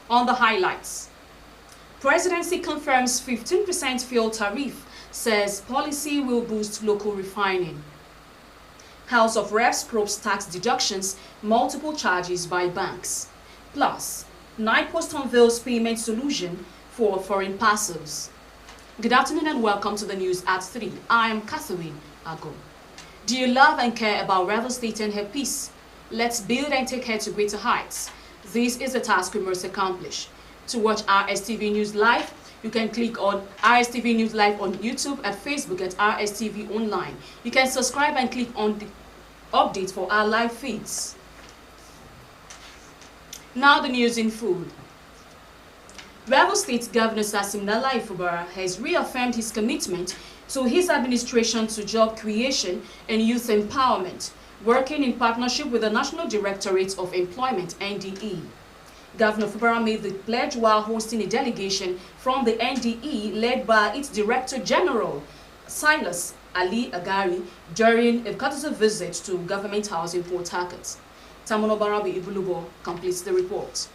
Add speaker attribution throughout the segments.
Speaker 1: On the highlights, Presidency confirms 15% fuel tariff, says policy will boost local refining. House of Reps probes tax deductions, multiple charges by banks. Plus, NIPOST unveils payment solution for foreign passers. Good afternoon and welcome to the news at 3. I am Catherine Ago. Do you love and care about Rstv State and her peace? Let's build and take her to greater heights. This is the task we must accomplish. To watch Rstv News Live, you can click on Rstv News Live on YouTube, at Facebook at Rstv Online. You can subscribe and click on the updates for our live feeds. Now the news in full. Rstv State Governor Siminala Ifubara has reaffirmed his commitment to his administration to job creation and youth empowerment, working in partnership with the National Directorate of Employment, NDE. Governor Ifubara made the pledge while hosting a delegation from the NDE led by its Director General, Silas Ali Agari, during a courtesy visit to Government House in Port Harcourt. Tamono Barabi Ibulubo completes the report.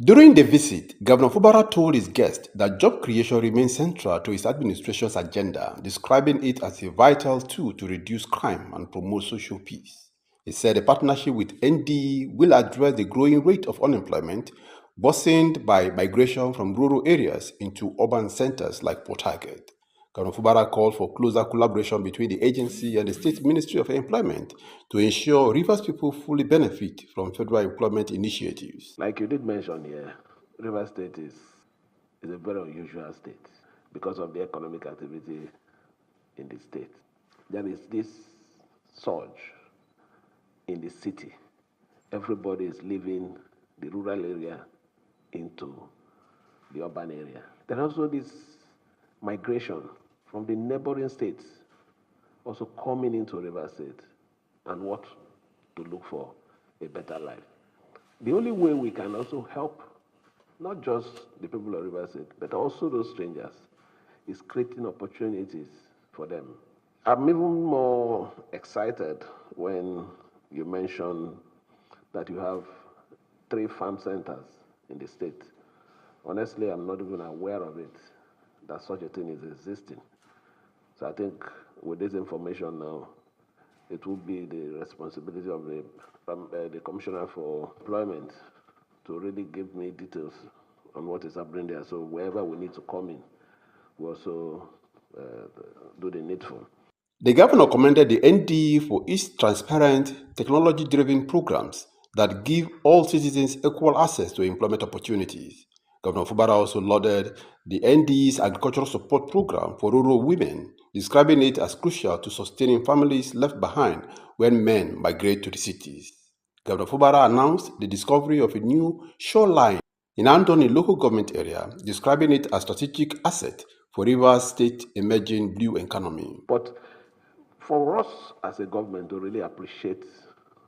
Speaker 2: During the visit, Governor Ifubara told his guests that job creation remains central to his administration's agenda, describing it as a vital tool to reduce crime and promote social peace. He said a partnership with NDE will address the growing rate of unemployment worsened by migration from rural areas into urban centers like Port Harcourt. Governor Ifubara called for closer collaboration between the agency and the State Ministry of Employment to ensure Rivers people fully benefit from federal employment initiatives.
Speaker 3: Like you did mention here, Rivers State is a very unusual state because of the economic activity in the state. There is this surge in the city. Everybody is leaving the rural area into the urban area. There is also this migration from the neighboring states also coming into Rivers State and what to look for a better life. The only way we can also help not just the people of Rivers State, but also those strangers, is creating opportunities for them. I'm even more excited when you mention that you have 3 farm centers in the state. Honestly, I'm not even aware of it, that such a thing is existing. So I think with this information now, it will be the responsibility of the Commissioner for Employment to really give me details on what is happening there. So wherever we need to come in, we also do the needful.
Speaker 2: The governor commended the NDE for its transparent, technology-driven programs that give all citizens equal access to employment opportunities. Governor Ifubara also lauded the NDE's agricultural support program for rural women, describing it as crucial to sustaining families left behind when men migrate to the cities. Governor Ifubara announced the discovery of a new shoreline in Andoni local government area, describing it as strategic asset for Rivers State emerging blue economy.
Speaker 3: But for us as a government to really appreciate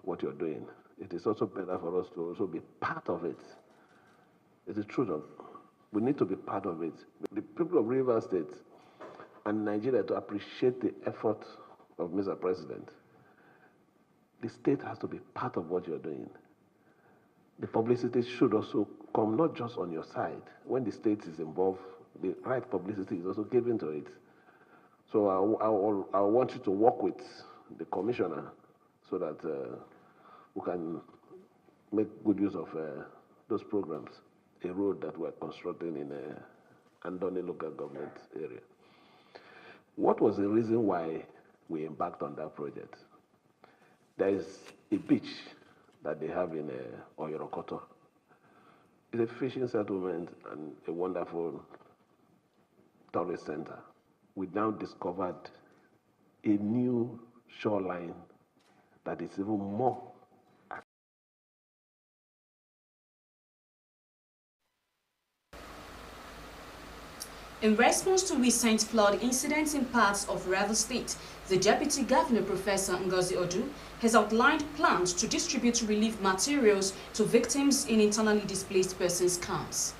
Speaker 3: what you're doing, it is also better for us to also be part of it. It's the truth of, we need to be part of it. The people of Rivers State and Nigeria to appreciate the effort of Mr. President. The state has to be part of what you're doing. The publicity should also come not just on your side. When the state is involved, the right publicity is also given to it. So I want you to work with the commissioner so that we can make good use of those programs. A road that we're constructing in Andoni local government area. What was the reason why we embarked on that project? There is a beach that they have in Oyorokoto. It's a fishing settlement and a wonderful tourist center. We now discovered a new shoreline that is even more.
Speaker 1: In response to recent flood incidents in parts of Rstv State, the Deputy Governor, Professor Ngozi Odu, has outlined plans to distribute relief materials to victims in internally displaced persons camps.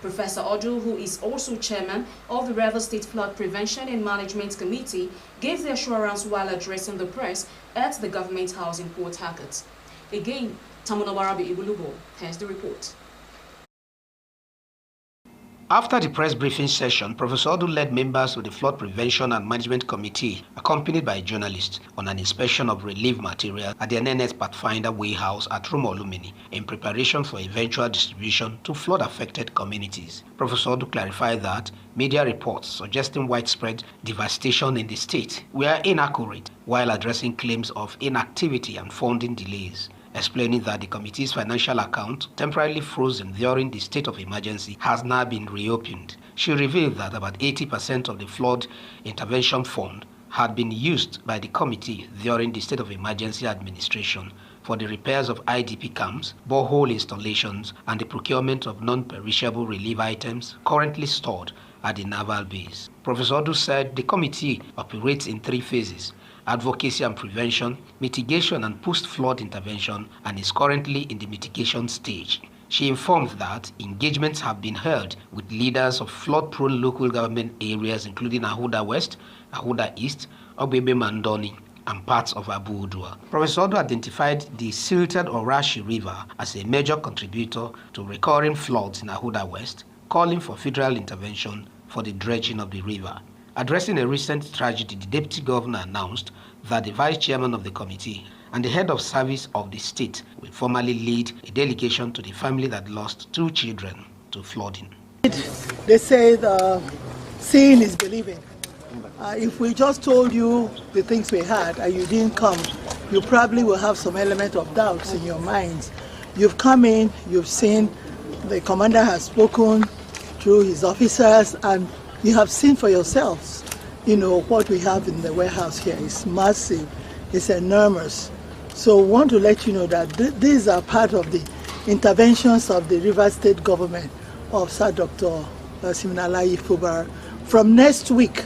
Speaker 1: Professor Odu, who is also chairman of the Rivers State Flood Prevention and Management Committee, gave the assurance while addressing the press at the Government House in Port Harcourt. Again, Tamunawarabi Ibulubo has the report.
Speaker 4: After the press briefing session, Professor Odu led members of the Flood Prevention and Management Committee, accompanied by journalists, on an inspection of relief material at the NNS Pathfinder Warehouse at Rumolumini in preparation for eventual distribution to flood-affected communities. Professor Odu clarified that media reports suggesting widespread devastation in the state were inaccurate, while addressing claims of inactivity and funding delays, explaining that the committee's financial account, temporarily frozen during the state of emergency, has now been reopened. She revealed that about 80% of the flood intervention fund had been used by the committee during the state of emergency administration for the repairs of IDP camps, borehole installations, and the procurement of non-perishable relief items currently stored at the naval base. Professor Odu said the committee operates in 3 phases: advocacy and prevention, mitigation and post-flood intervention, and is currently in the mitigation stage. She informed that engagements have been held with leaders of flood-prone local government areas including Ahuda West, Ahuda East, Obebe Mandoni, and parts of Abu Udua. Professor Odu identified the silted Orashi River as a major contributor to recurring floods in Ahuda West, calling for federal intervention for the dredging of the river. Addressing a recent tragedy, the Deputy Governor announced that the Vice Chairman of the committee and the Head of Service of the state will formally lead a delegation to the family that lost 2 children to flooding.
Speaker 5: They say seeing is believing. If we just told you the things we had and you didn't come, you probably will have some element of doubts in your minds. You've come in, you've seen, the commander has spoken through his officers, and you have seen for yourselves, what we have in the warehouse here is massive, it's enormous. So we want to let you know that these are part of the interventions of the Rivers State government of Sir Dr. Siminalayi Fubara. From next week,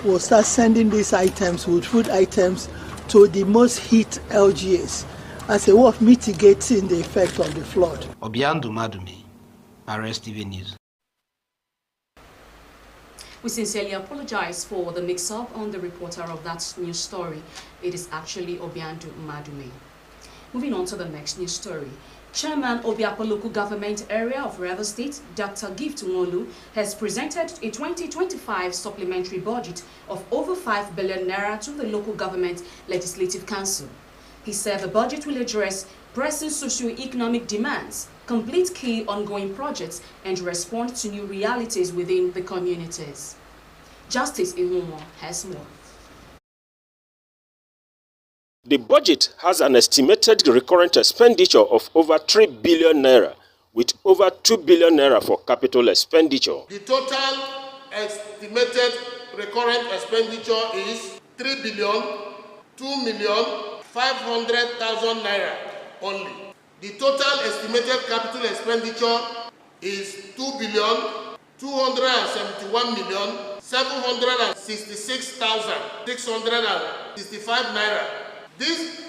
Speaker 5: we'll start sending these items, food items, to the most hit LGAs as a way of mitigating the effect of the flood.
Speaker 4: Obiandu Madumi, Rstv News.
Speaker 1: We sincerely apologize for the mix-up on the reporter of that news story. It is actually Obiandu Madume. Moving on to the next news story. Chairman Obiapo Local Government Area of Rivers State, Dr. Gift Nwolu, has presented a 2025 supplementary budget of over 5 billion naira to the Local Government Legislative Council. He said the budget will address pressing socio-economic demands, complete key ongoing projects, and respond to new realities within the communities. Justice Ihumo has more.
Speaker 6: The budget has an estimated recurrent expenditure of over 3 billion naira, with over 2 billion naira for capital expenditure.
Speaker 7: The total estimated recurrent expenditure is 3,2,500,000 naira only. The total estimated capital expenditure is 2,271,766,665 naira. These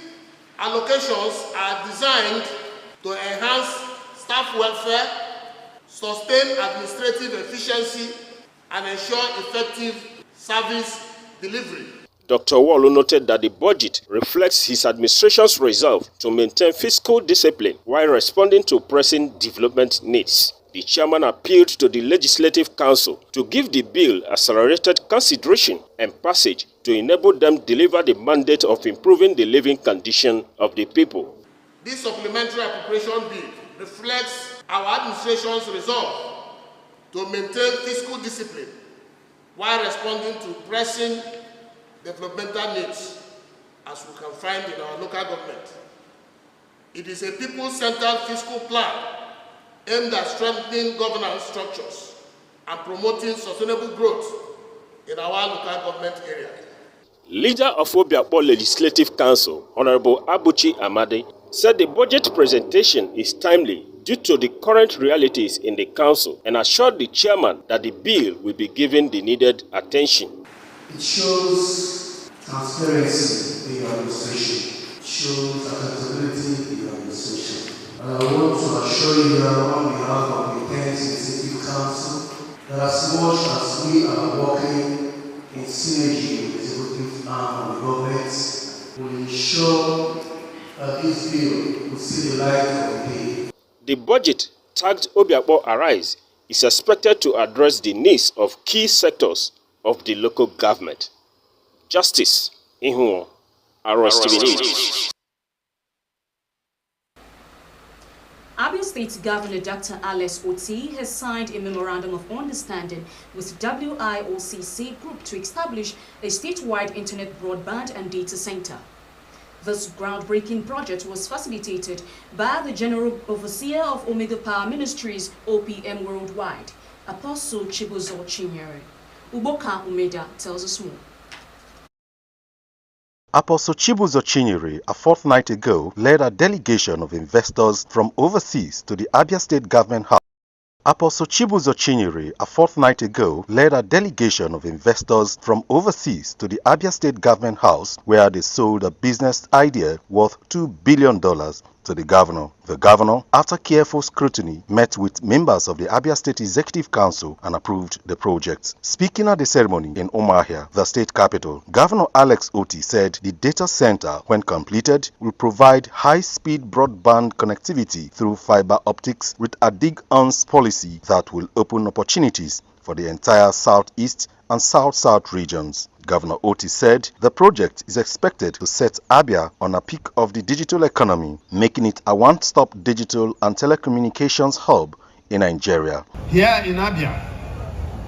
Speaker 7: allocations are designed to enhance staff welfare, sustain administrative efficiency, and ensure effective service delivery.
Speaker 6: Dr. Nwolu noted that the budget reflects his administration's resolve to maintain fiscal discipline while responding to pressing development needs. The chairman appealed to the Legislative Council to give the bill accelerated consideration and passage to enable them deliver the mandate of improving the living condition of the people.
Speaker 7: This supplementary appropriation bill reflects our administration's resolve to maintain fiscal discipline while responding to pressing developmental needs, as we can find in our local government. It is a people-centered fiscal plan aimed at strengthening governance structures and promoting sustainable growth in our local government area.
Speaker 6: Leader of Obiapo Legislative Council, Honorable Abuchi Amade, said the budget presentation is timely due to the current realities in the council and assured the chairman that the bill will be given the needed attention.
Speaker 8: It shows transparency in your administration. It shows accountability in your administration. I want to assure you that on behalf of the 10th Executive Council, that as much as we are working in synergy with the executive arm of the government, will ensure that this bill will see the light of the day.
Speaker 6: The budget, tagged Obiakpo Arise, is expected to address the needs of key sectors of the local government. Justice Ihuo, Rstv News.
Speaker 1: Abia State Governor Dr. Alex Oti has signed a memorandum of understanding with WIOCC Group to establish a statewide internet broadband and data center. This groundbreaking project was facilitated by the General Overseer of Omega Power Ministries, OPM Worldwide, Apostle Chibuzo Chinyere. Uboka Umeda tells us more.
Speaker 9: Apostle Chibuzo Chinyere, a fortnight ago, led a delegation of investors from overseas to the Abia State Government House. Apostle Chibuzo Chinyere, a fortnight ago, led a delegation of investors from overseas to the Abia State Government House, where they sold a business idea worth $2 billion to the governor. The governor, after careful scrutiny, met with members of the Abia State Executive Council and approved the project. Speaking at the ceremony in Umuahia, the state capital, Governor Alex Oti said the data center, when completed, will provide high-speed broadband connectivity through fiber optics with a dig-ons policy that will open opportunities for the entire Southeast and South-South regions. Governor Oti said the project is expected to set Abia on a peak of the digital economy, making it a one-stop digital and telecommunications hub in Nigeria.
Speaker 10: Here in Abia,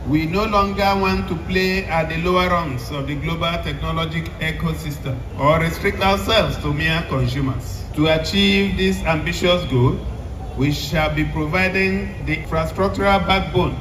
Speaker 10: we no longer want to play at the lower rungs of the global technology ecosystem or restrict ourselves to mere consumers. To achieve this ambitious goal, we shall be providing the infrastructural backbone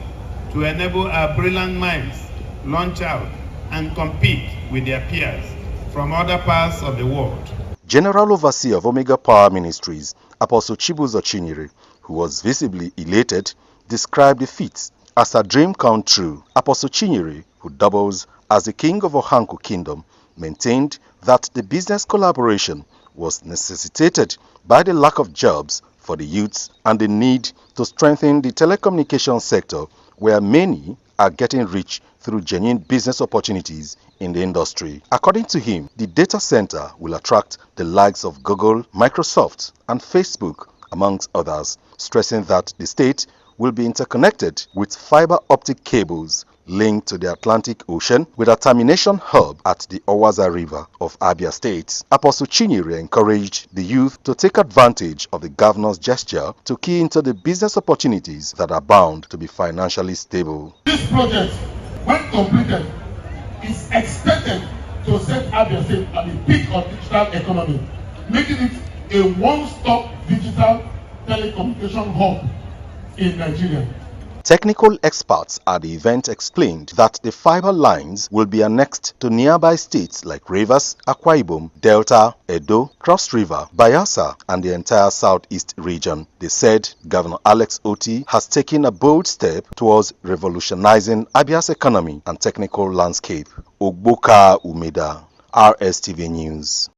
Speaker 10: to enable our brilliant minds launch out and compete with their peers from other parts of the world.
Speaker 9: General Overseer of Omega Power Ministries, Apostle Chibuzo Chinyere, who was visibly elated, described the feat as a dream come true. Apostle Chinyere, who doubles as the king of Ohanku Kingdom, maintained that the business collaboration was necessitated by the lack of jobs for the youths and the need to strengthen the telecommunications sector, where many are getting rich through genuine business opportunities in the industry. According to him, the data center will attract the likes of Google, Microsoft, and Facebook, amongst others, stressing that the state will be interconnected with fiber optic cables linked to the Atlantic Ocean with a termination hub at the Owaza River of Abia State. Apostle Chinyere encouraged the youth to take advantage of the governor's gesture to key into the business opportunities that are bound to be financially stable.
Speaker 11: This project, when completed, is expected to set Abia State at the peak of digital economy, making it a one-stop digital telecommunication hub in Nigeria.
Speaker 9: Technical experts at the event explained that the fiber lines will be annexed to nearby states like Rivers, Akwa Ibom, Delta, Edo, Cross River, Bayelsa, and the entire Southeast region. They said Governor Alex Oti has taken a bold step towards revolutionizing Abia's economy and technical landscape. Ogboka Umeda, Rstv News.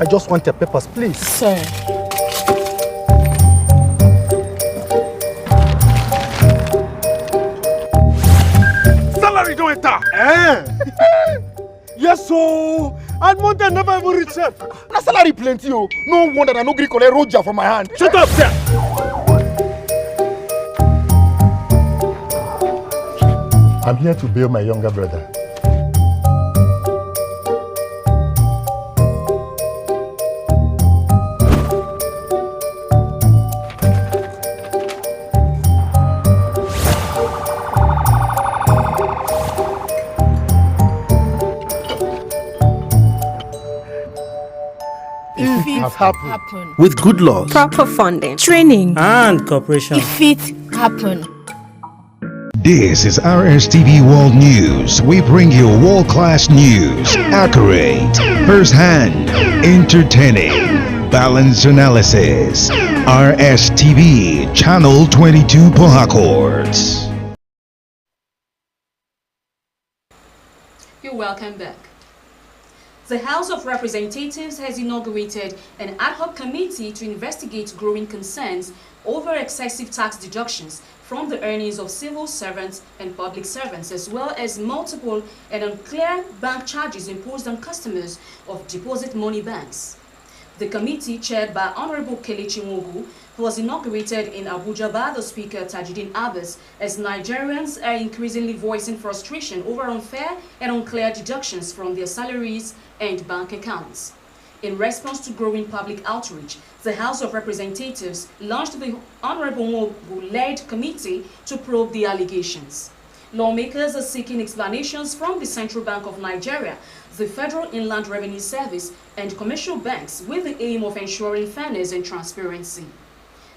Speaker 12: just want the papers, please.
Speaker 13: Sir.
Speaker 12: Salary don't enter. Yes, so. And money never even reach sef. Na salary plenty, oh. No wonder I no gree collect roja from my hand. Shut up, sir.
Speaker 11: I'm here to bail my younger brother.
Speaker 13: Happen.
Speaker 14: With good laws,
Speaker 15: proper funding,
Speaker 13: Training.
Speaker 14: and cooperation.
Speaker 13: If it happen.
Speaker 16: This is Rstv World News. We bring you world-class news, accurate, first-hand, entertaining, balanced analysis. Rstv, Channel 22 Port Harcourt.
Speaker 1: You're welcome back. The House of Representatives has inaugurated an ad hoc committee to investigate growing concerns over excessive tax deductions from the earnings of civil servants and public servants, as well as multiple and unclear bank charges imposed on customers of deposit money banks. The committee, chaired by Honorable Kelechi Nwogu, was inaugurated in Abuja by the Speaker Tajuddin Abbas, as Nigerians are increasingly voicing frustration over unfair and unclear deductions from their salaries and bank accounts. In response to growing public outreach, the House of Representatives launched the Honorable Nwogu-led committee to probe the allegations. Lawmakers are seeking explanations from the Central Bank of Nigeria, the Federal Inland Revenue Service, and commercial banks with the aim of ensuring fairness and transparency.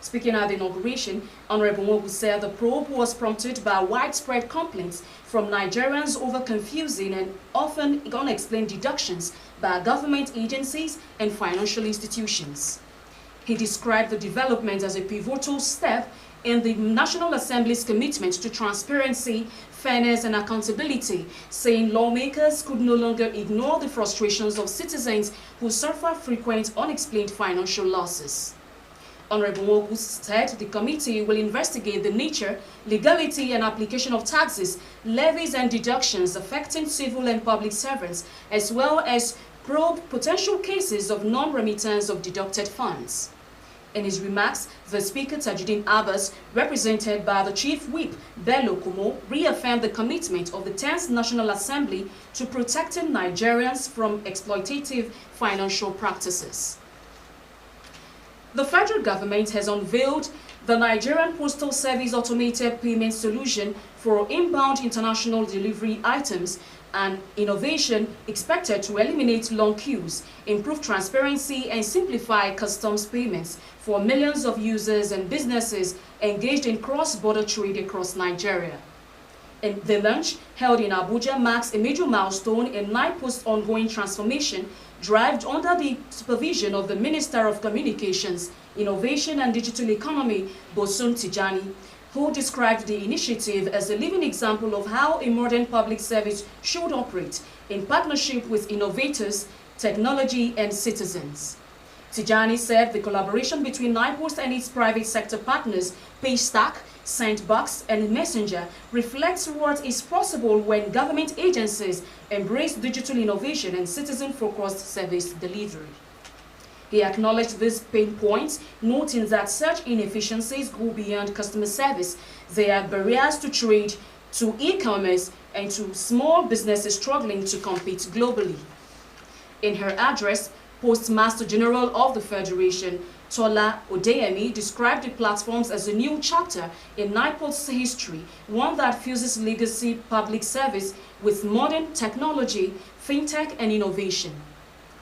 Speaker 1: Speaking at the inauguration, Honorable Nwogu said the probe was prompted by widespread complaints from Nigerians over confusing and often unexplained deductions by government agencies and financial institutions. He described the development as a pivotal step in the National Assembly's commitment to transparency, fairness, and accountability, saying lawmakers could no longer ignore the frustrations of citizens who suffer frequent unexplained financial losses. Honorable Nwogu said the committee will investigate the nature, legality, and application of taxes, levies, and deductions affecting civil and public servants, as well as probe potential cases of non-remittance of deducted funds. In his remarks, the Speaker Tajuddin Abbas, represented by the Chief Whip Bello Kumo, reaffirmed the commitment of the 10th National Assembly to protecting Nigerians from exploitative financial practices. The federal government has unveiled the Nigerian Postal Service Automated Payment Solution for inbound international delivery items, an innovation expected to eliminate long queues, improve transparency, and simplify customs payments for millions of users and businesses engaged in cross-border trade across Nigeria. And the launch, held in Abuja, marks a major milestone in NIPOST's ongoing transformation, driven under the supervision of the Minister of Communications, Innovation and Digital Economy, Bosun Tijani, who described the initiative as a living example of how a modern public service should operate in partnership with innovators, technology, and citizens. Tijani said the collaboration between NIPOST and its private sector partners, Paystack, Sandbox, and Messenger, reflects what is possible when government agencies embrace digital innovation and citizen-focused service delivery. He acknowledged these pain points, noting that such inefficiencies go beyond customer service. They are barriers to trade, to e-commerce, and to small businesses struggling to compete globally. In her address, Postmaster General of the Federation, Tola Odeyemi, described the platforms as a new chapter in NIPOST's history, one that fuses legacy public service with modern technology, fintech, and innovation.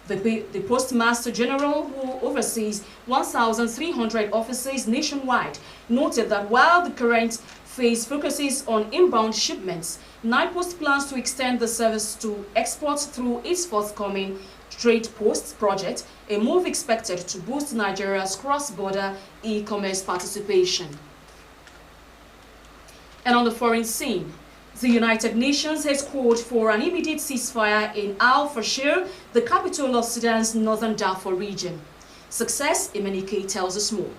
Speaker 1: The Postmaster General, who oversees 1,300 offices nationwide, noted that while the current phase focuses on inbound shipments, NIPOST plans to extend the service to exports through its forthcoming Trade Posts project, a move expected to boost Nigeria's cross-border e-commerce participation. And on the foreign scene, The United Nations has called for an immediate ceasefire in Al Fashir, the capital of Sudan's northern Darfur region. Success Emenike tells us more.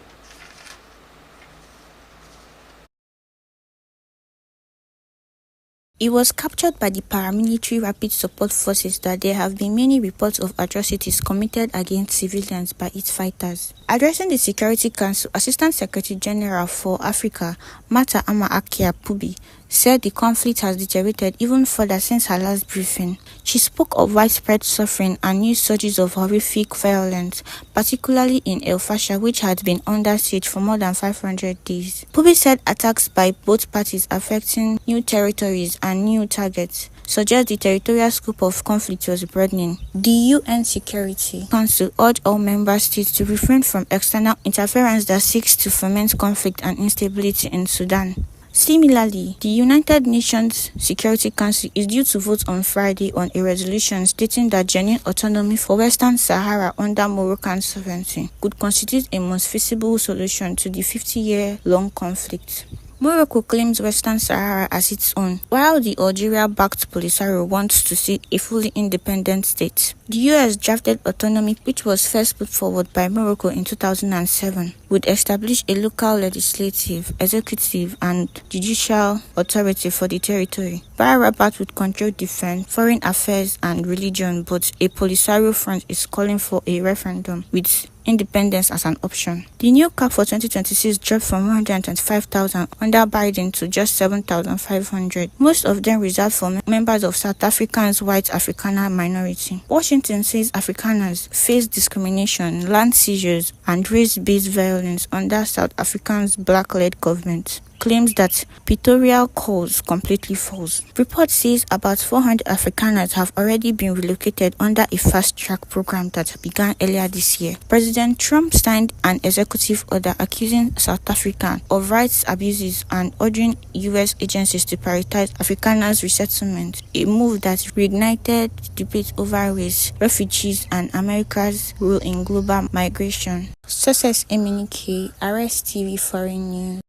Speaker 14: It was captured by the paramilitary Rapid Support Forces that there have been many reports of atrocities committed against civilians by its fighters. Addressing the Security Council, Assistant Secretary General for Africa, Mata Ama Akia Pubi, said the conflict has deteriorated even further since her last briefing. She spoke of widespread suffering and new surges of horrific violence, particularly in El Fasher, which had been under siege for more than 500 days. Pubi said attacks by both parties affecting new territories and new targets suggest the territorial scope of conflict was broadening. The UN Security Council urged all member states to refrain from external interference that seeks to foment conflict and instability in Sudan. Similarly, the United Nations Security Council is due to vote on Friday on a resolution stating that genuine autonomy for Western Sahara under Moroccan sovereignty could constitute a most feasible solution to the 50-year-long conflict. Morocco claims Western Sahara as its own, while the Algeria-backed Polisario wants to see a fully independent state. The US drafted autonomy, which was first put forward by Morocco in 2007, would establish a local legislative, executive, and judicial authority for the territory. While Rabat would control defense, foreign affairs, and religion, but a Polisario front is calling for a referendum with independence as an option. The new cap for 2026 dropped from 125,000 under Biden to just 7,500, most of them reserved for members of South Africa's white Afrikaner minority. Washington says Afrikaners face discrimination, land seizures, and race-based violence under South Africa's black-led government. Claims that pictorial calls completely false. Report says about 400 Afrikaners have already been relocated under a fast-track program that began earlier this year. President Trump signed an executive order accusing South Africa of rights abuses and ordering U.S. agencies to prioritize Afrikaners' resettlement, a move that reignited debate over race, refugees, and America's role in global migration. Success Emenike, Rstv Foreign News.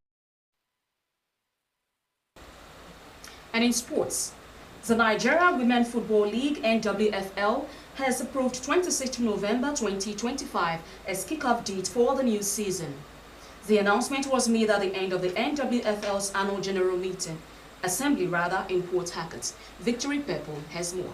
Speaker 1: And in sports, the Nigeria Women Football League (NWFL) has approved 26 November 2025 as kickoff date for the new season. The announcement was made at the end of the NWFL's annual general meeting, assembly in Port Harcourt. Victory Purple has more.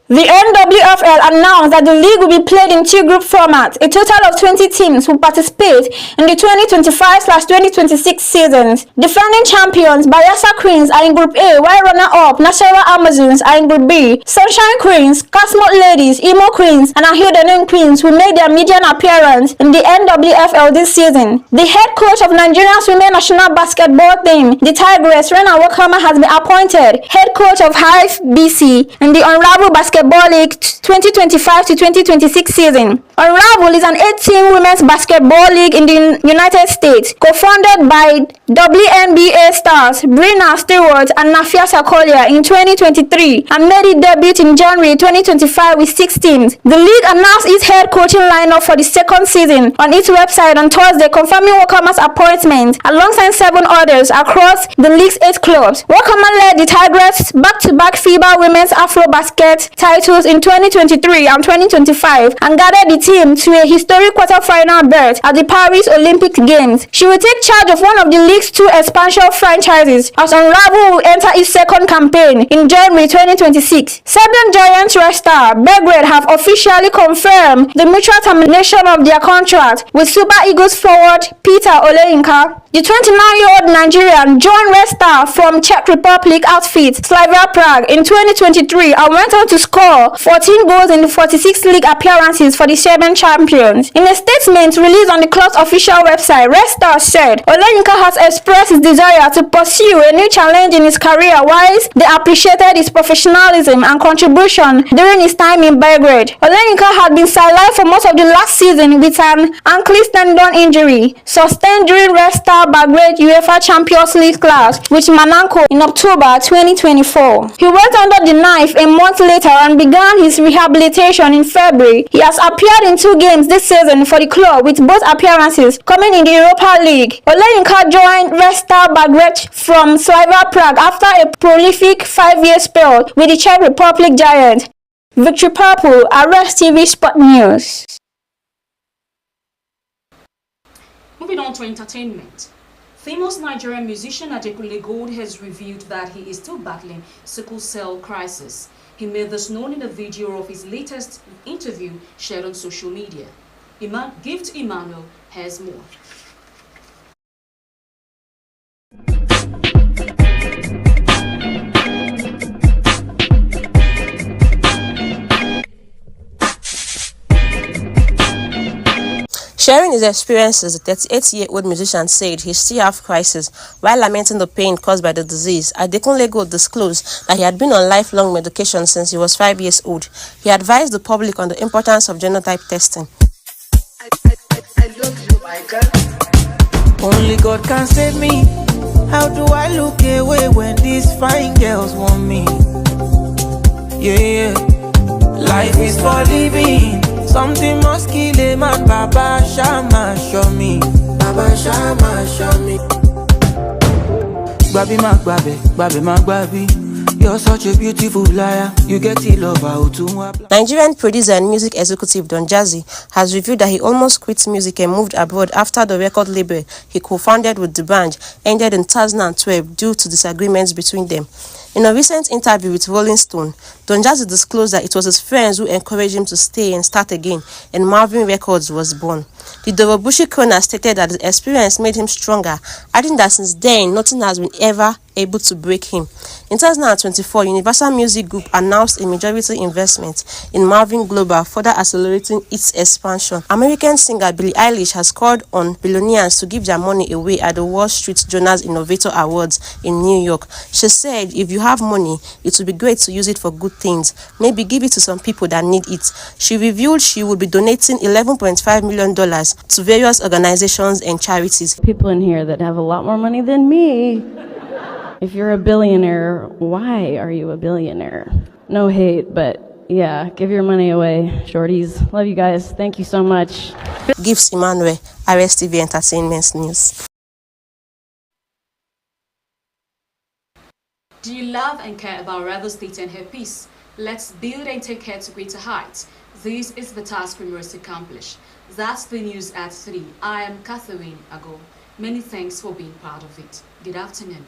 Speaker 15: The NWFL announced that the league will be played in two-group format. A total of 20 teams will participate in the 2025/2026 seasons. Defending champions Bayelsa Queens are in Group A, while runner-up Nasarawa Amazons are in Group B. Sunshine Queens, Kasmot Ladies, Imo Queens, and Ahiodanen Queens will make their median appearance in the NWFL this season. The head coach of Nigeria's women national basketball team, the Tigress, Rena Wakama, has been appointed head coach of Hive BC in the Unravel Basketball League 2025-2026 season. Unravel is an 8-team women's basketball league in the United States, co-founded by WNBA stars Brina Stewart and Nafia Sakolia in 2023 and made its debut in January 2025 with 6 teams. The league announced its head coaching lineup for the second season on its website on Thursday, confirming Wakama's appointment alongside 7 others across the league's 8 clubs. Wakama led the Tigress back-to-back FIBA Women's Afro Basket titles in 2023 and 2025 and guided the team to a historic quarter-final berth at the Paris Olympic Games. She will take charge of one of the league's 2 expansion franchises as Unravel will enter its second campaign in January 2026. Serbian giants Red Star Belgrade have officially confirmed the mutual termination of their contract with Super Eagles forward Peter Olejinka. The 29-year-old Nigerian joined Red Star from Czech Republic outfit Slavia Prague in 2023 and went on to score 14 goals in the 46 league appearances for the Serbian champions. In a statement released on the club's official website, Red Star said Olejinka has expressed his desire to pursue a new challenge in his career, whilst they appreciated his professionalism and contribution during his time in Belgrade. Olejinka had been sidelined for most of the last season with an Achilles tendon injury sustained during Red Star Belgrade UEFA Champions League clash with Monaco in October 2024. He went under the knife a month later and began his rehabilitation in February. He has appeared in 2 games this season for the club, with both appearances coming in the Europa League. Olayinka joined Rstv from Slavia Prague after a prolific 5-year spell with the Czech Republic giant. Victory Purple, Rstv Sport News.
Speaker 1: Moving on to entertainment. Famous Nigerian musician Adekunle Gold has revealed that he is still battling sickle cell crisis. He made this known in a video of his latest interview shared on social media. Gift Emmanuel has more.
Speaker 17: Sharing his experiences, the 38-year-old musician said he still has crisis while lamenting the pain caused by the disease. Adekunle Gold disclosed that he had been on lifelong medication since he was 5 years old. He advised the public on the importance of genotype testing.
Speaker 18: I love you, my girl. Only God can save me. How do I look away when these fine girls want me? Yeah. Life is for living. Something must kill a man. Baba Shama show me. Baba Shama show me. Babi Magbabi, Babi Magbabi. You're such a beautiful liar. You get it love out to.
Speaker 17: Nigerian producer and music executive Don Jazzy has revealed that he almost quit music and moved abroad after the record label he co-founded with the band ended in 2012 due to disagreements between them. In a recent interview with Rolling Stone, Don Jazzy disclosed that it was his friends who encouraged him to stay and start again, and Marvin Records was born. The Dorobushi Krona stated that the experience made him stronger, adding that since then, nothing has been ever able to break him. In 2024, Universal Music Group announced a majority investment in Marvin Global, further accelerating its expansion. American singer Billie Eilish has called on billionaires to give their money away at the Wall Street Journal's Innovator Awards in New York. She said, if you have money, it would be great to use it for good things. Maybe give it to some people that need it. She revealed she would be donating $11.5 million to various organizations and charities.
Speaker 19: People in here that have a lot more money than me. If you're a billionaire, why are you a billionaire? No hate, but yeah, give your money away, shorties. Love you guys. Thank you so much.
Speaker 17: Gift Emmanuel, Rstv Entertainment News.
Speaker 1: Do you love and care about Rebel State and her peace? Let's build and take her to greater heights. This is the task we must accomplish. That's the news at 3. I am Catherine Ago. Many thanks for being part of it. Good afternoon.